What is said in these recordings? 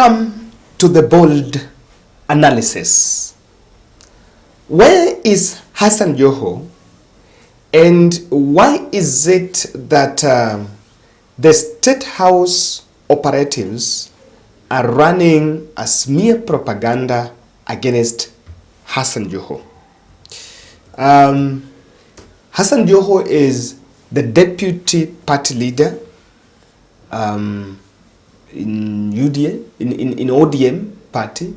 come to the bold analysis. Where is Hassan Joho, and why is it that the State House operatives are running a smear propaganda against Hassan Joho? Hassan Joho is the deputy party leader in UDA, in ODM party,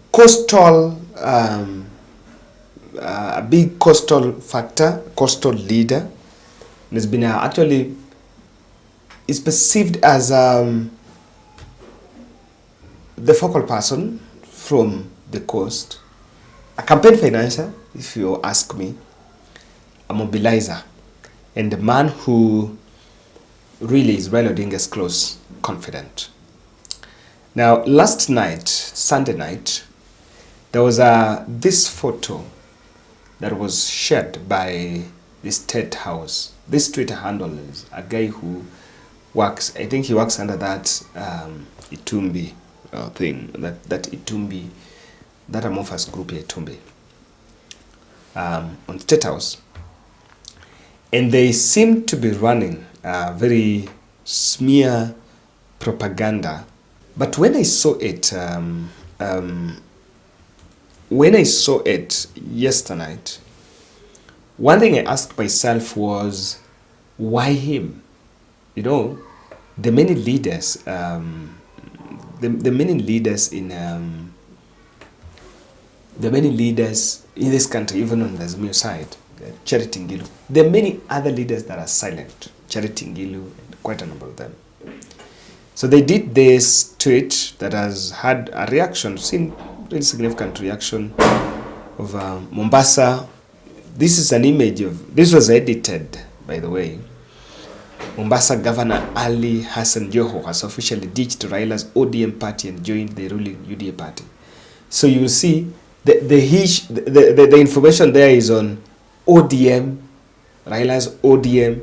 coastal, a big coastal factor, coastal leader. Has been actually is perceived as the focal person from the coast, a campaign financier, if you ask me, a mobilizer, and the man who really is Raila Odinga's close confidant. Now, last night, Sunday night, there was this photo that was shared by the State House. This Twitter handle is a guy who works, I think he works under that Itumbi thing, that Itumbi, that amorphous group Itumbi, on State House. And they seem to be running very smear propaganda. But when I saw it, yesterday night, one thing I asked myself was, why him? You know, the many leaders, the many leaders in this country, even on the Azimio side, Charity Ngilu. There are many other leaders that are silent. Charity Ngilu, and quite a number of them. So they did this tweet that has had a reaction, seen really significant reaction of Mombasa. This is an image of, this was edited, by the way. Mombasa Governor Ali Hassan Joho has officially ditched Raila's ODM party and joined the ruling UDA party. So you will see the information there is on ODM, Raila's ODM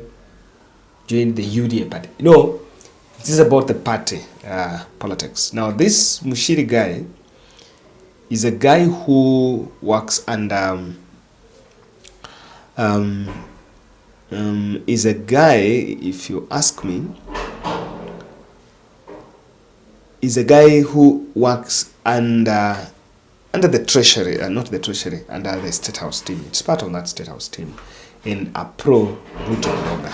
joined the UDA party. No, this is about the party politics. Now, this Mushiri guy is a guy who works under, is a guy, if you ask me, is a guy who works under the treasury, not the treasury, under the State House team. It's part of that State House team in a pro-Ruto blogger.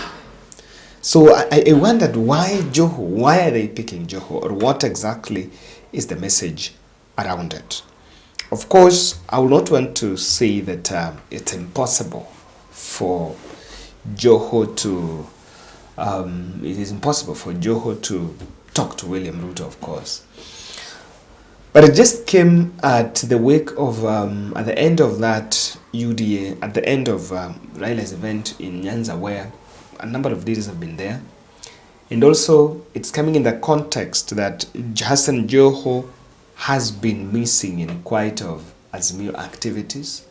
So I wondered why Joho, why are they picking Joho, or what exactly is the message around it? Of course, I will not want to say that it's impossible for Joho to, it is impossible for Joho to talk to William Ruto, of course. But it just came at the wake of, at the end of that UDA, at the end of Raila's event in Nyanza, where a number of leaders have been there. And also, it's coming in the context that Hassan Joho has been missing in quite of Azimio activities.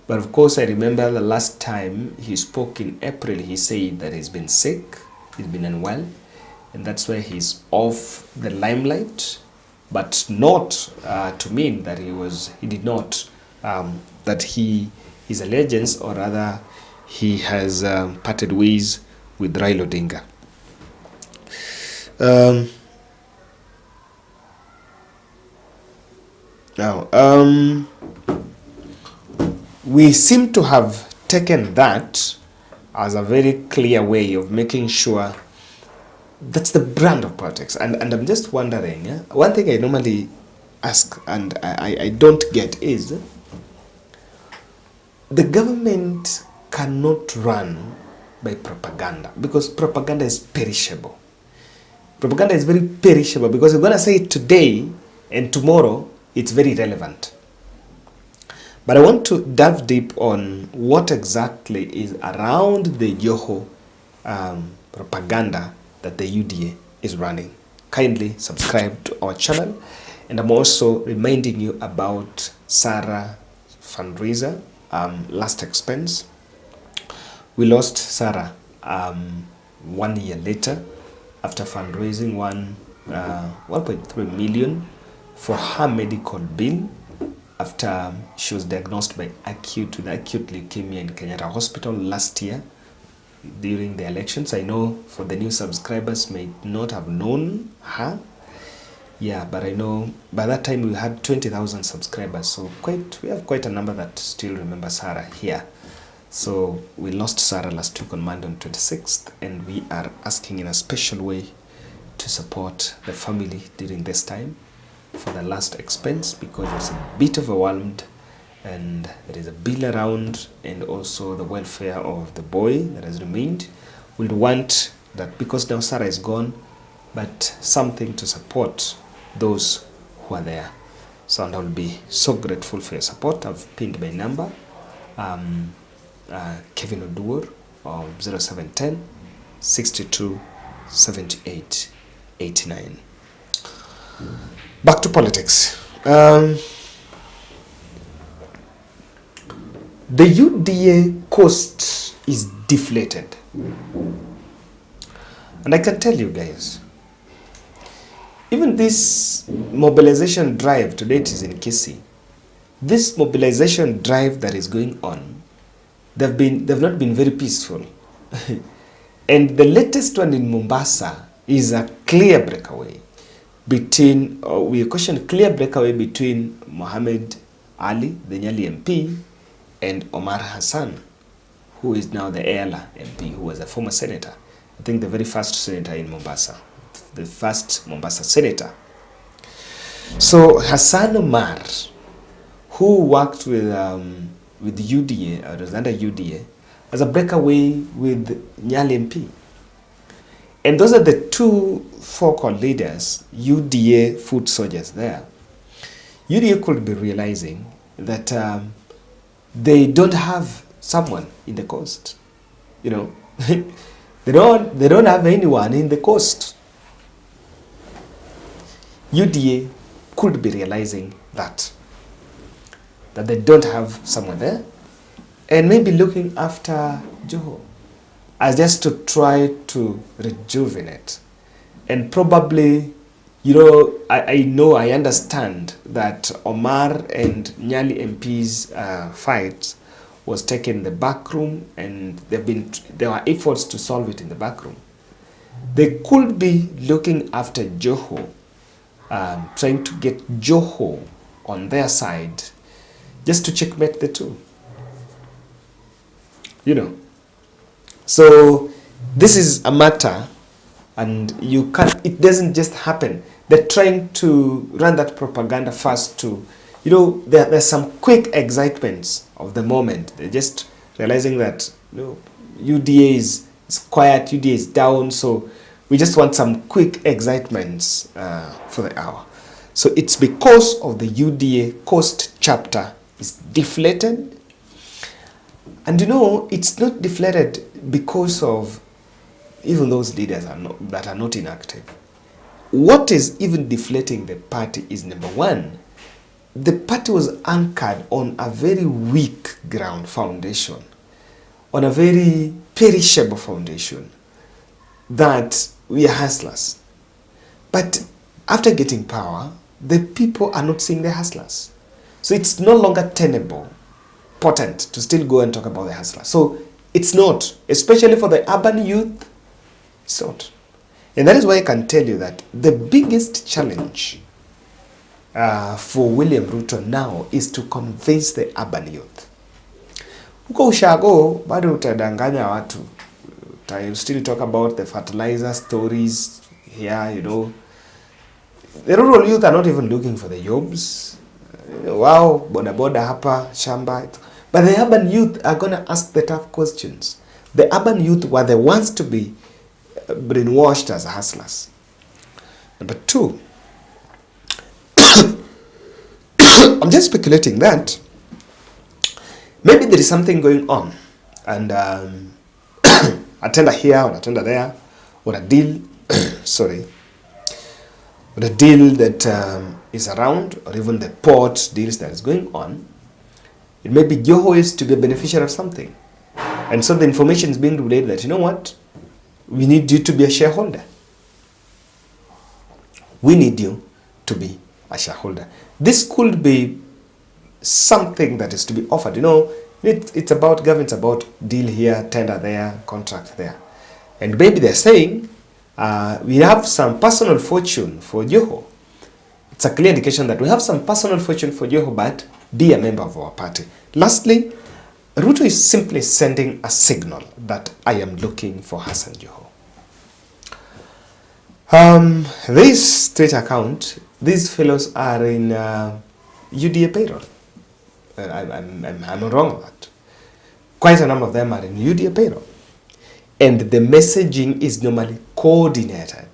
But of course, I remember the last time he spoke in April, he said that he's been sick, he's been unwell, and that's why he's off the limelight. But not to mean that he did not, that he is allegiance, or rather he has parted ways with Raila Odinga. Now, we seem to have taken that as a very clear way of making sure that's the brand of politics. And I'm just wondering, one thing I normally ask and I don't get is, the government cannot run by propaganda, because propaganda is perishable. Propaganda is very perishable, because you're going to say it today and tomorrow it's very relevant. But I want to dive deep on what exactly is around the Joho propaganda that the UDA is running. Kindly subscribe to our channel, and I'm also reminding you about Sarah fundraiser, last expense. We lost Sarah 1 year later after fundraising 1.3 million for her medical bill after she was diagnosed with acute leukemia in Kenyatta Hospital last year during the elections. I know for the new subscribers may not have known her. Yeah, but I know by that time we had 20,000 subscribers, so we have quite a number that still remember Sarah here. So we lost Sarah last week on Monday on 26th, and we are asking in a special way to support the family during this time for the last expense, because it's a bit overwhelmed and there is a bill around, and also the welfare of the boy that has remained. We'll want that, because now Sarah is gone, but something to support those who are there. So, and I'll be so grateful for your support. I've pinned my number, Kevin Oduor, of 0710 62 78 89. Back to politics. The UDA cost is deflated. And I can tell you guys, even this mobilization drive, today it is in Kisii, this mobilization drive that is going on, they've not been very peaceful. And the latest one in Mombasa is a clear breakaway between, clear breakaway between Mohammed Ali, the Nyali MP, and Omar Hassan, who is now the Ayala MP, who was a former senator. I think the very first senator in Mombasa, the first Mombasa senator. So Hassan Omar, who worked with UDA, or was under UDA, as a breakaway with Nyali MP. And those are the two focal leaders, UDA foot soldiers there. UDA could be realizing that they don't have someone in the coast. You know, they don't have anyone in the coast. UDA could be realizing that they don't have someone there, and maybe looking after Joho as just to try to rejuvenate. And probably, you know, I understand that Omar and Nyali MP's fight was taken in the back room, and there were efforts to solve it in the back room. They could be looking after Joho, trying to get Joho on their side, just to checkmate the two. You know, so this is a matter, and it doesn't just happen. They're trying to run that propaganda first to, you know, there's some quick excitements of the moment. They're just realizing that, you know, UDA is quiet, UDA is down, so we just want some quick excitements for the hour. So it's because of the UDA coast chapter is deflated. And you know, it's not deflated because of even those leaders that are not inactive. What is even deflating the party is, number one, the party was anchored on a very weak ground foundation, on a very perishable foundation, that we are hustlers. But after getting power, the people are not seeing the hustlers. So it's no longer tenable, potent to still go and talk about the hustlers. So it's not, especially for the urban youth, it's not. And that is why I can tell you that the biggest challenge for William Ruto now is to convince the urban youth. Huko ushago, bado utadanganya watu. I still talk about the fertilizer stories here, you know. The rural youth are not even looking for the jobs. Wow, boda boda hapa, shamba. But the urban youth are going to ask the tough questions. The urban youth were the ones to be brainwashed as hustlers. Number two, I'm just speculating that maybe there is something going on, and a tender here or a tender there, or a deal, sorry, or a deal that is around, or even the port deals that is going on. It may be Joho is to be a beneficiary of something. And so the information is being relayed that, you know what, we need you to be a shareholder. We need you to be a shareholder. This could be something that is to be offered. It's about government, about deal here, tender there, contract there. And maybe they're saying, we have some personal fortune for Joho. It's a clear indication that we have some personal fortune for Joho, but be a member of our party. Lastly, Ruto is simply sending a signal that I am looking for Hassan Joho. This Twitter account, these fellows are in UDA payroll. I'm not wrong on that. Quite a number of them are in UDA payroll. And the messaging is normally coordinated.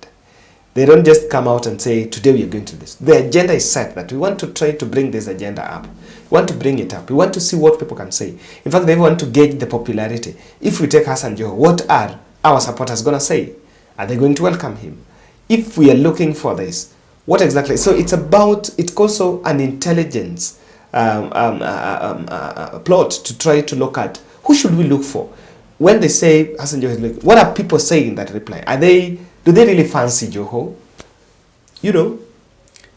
They don't just come out and say, today we are going to this. The agenda is set that we want to try to bring this agenda up. We want to bring it up. We want to see what people can say. In fact, they want to gauge the popularity. If we take Hassan Joho, what are our supporters going to say? Are they going to welcome him? If we are looking for this, what exactly? So it's also an intelligence plot to try to look at who should we look for. When they say Hassan Joho, what are people saying in that reply? Do they really fancy Joho?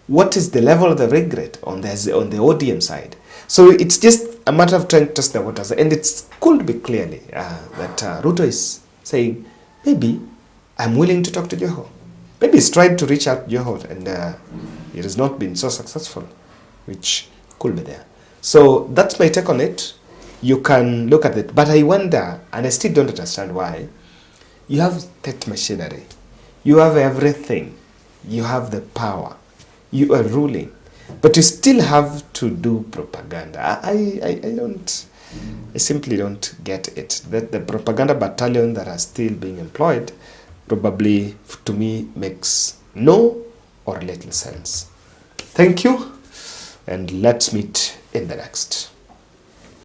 What is the level of the regret on the ODM side? So it's just a matter of trying to test the waters. And it could be clearly that Ruto is saying, maybe I'm willing to talk to Joho. Maybe he's tried to reach out to Joho and it has not been so successful, which could be there. So that's my take on it. You can look at it. But I wonder, and I still don't understand why, you have state machinery. You have everything. You have the power. You are ruling. But you still have to do propaganda. I simply don't get it. That the propaganda battalion that are still being employed probably, to me, makes no or little sense. Thank you, and let's meet in the next.